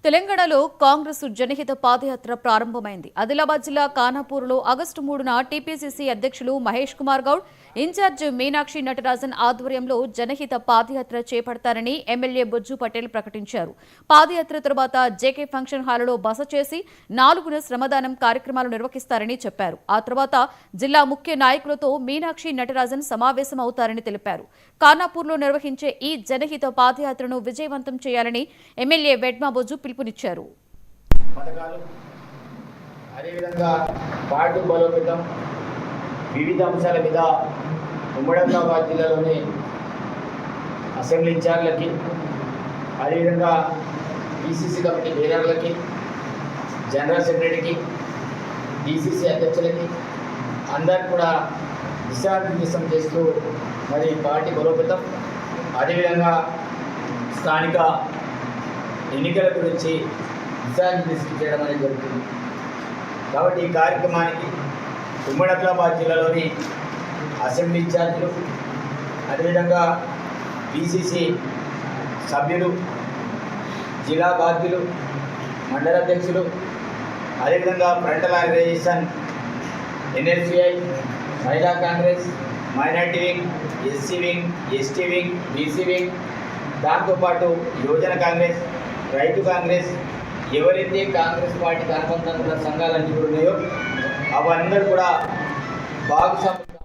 తెలంగాణలో కాంగ్రెస్ జనహిత పాదయాత్ర ప్రారంభమైంది. ఆదిలాబాద్ జిల్లా ఖానాపూర్లో ఆగస్టు 3న టీపీసీసీ అధ్యక్షులు మహేష్ కుమార్ గౌడ్, ఇన్ఛార్జ్ మీనాక్షి నటరాజన్ ఆధ్వర్యంలో జనహిత పాదయాత్ర చేపడతారని ఎమ్మెల్యే బొజ్జు పటేల్ ప్రకటించారు. పాదయాత్ర తర్వాత జేకే ఫంక్షన్ హాలులో బస చేసి 4న శ్రమదానం కార్యక్రమాలు నిర్వహిస్తారని చెప్పారు. ఆ తర్వాత జిల్లా ముఖ్య నాయకులతో మీనాక్షి నటరాజన్ సమావేశమవుతారని తెలిపారు. ఖానాపూర్లో నిర్వహించే ఈ జనహిత పాదయాత్రను విజయవంతం చేయాలని ఎమ్మెల్యే వెడ్మా బొజ్జు పిలుపునిచ్చారు. వివిధ అంశాల మీద ఉమ్మడి ఆదిలాబాద్ జిల్లాలోని అసెంబ్లీ ఇన్ఛార్జ్లకి, అదేవిధంగా పీసీసీ కమిటీ బేరర్లకి, జనరల్ సెక్రటరీకి, డీసీసీ అధ్యక్షులకి అందరికి కూడా దిశానిర్దేశం చేస్తూ మరి పార్టీ బలోపేతం, అదేవిధంగా స్థానిక ఎన్నికల గురించి దిశానిర్దేశం చేయడం అనేది జరుగుతుంది. కాబట్టి ఈ కార్యక్రమానికి ఉమ్మడి ఆదిలాబాద్ జిల్లాలోని అసెంబ్లీ ఇన్ఛార్జీలు, అదేవిధంగా పీసీసీ సభ్యులు, జిల్లా బాధ్యులు, మండల అధ్యక్షులు, అదేవిధంగా ఫ్రంటల్ ఆర్గనైజేషన్, ఎన్ఎస్యుఐ, మహిళా Congress, minority wing, SC wing, ST wing, BC wing, దాంతోపాటు యువజన కాంగ్రెస్, రైతు కాంగ్రెస్, ఎవరైతే కాంగ్రెస్ పార్టీకి అనుబంధంగా సంఘాలన్నీ కూడా ఉన్నాయో అవన్నీ కూడా భాగస్వామ్యం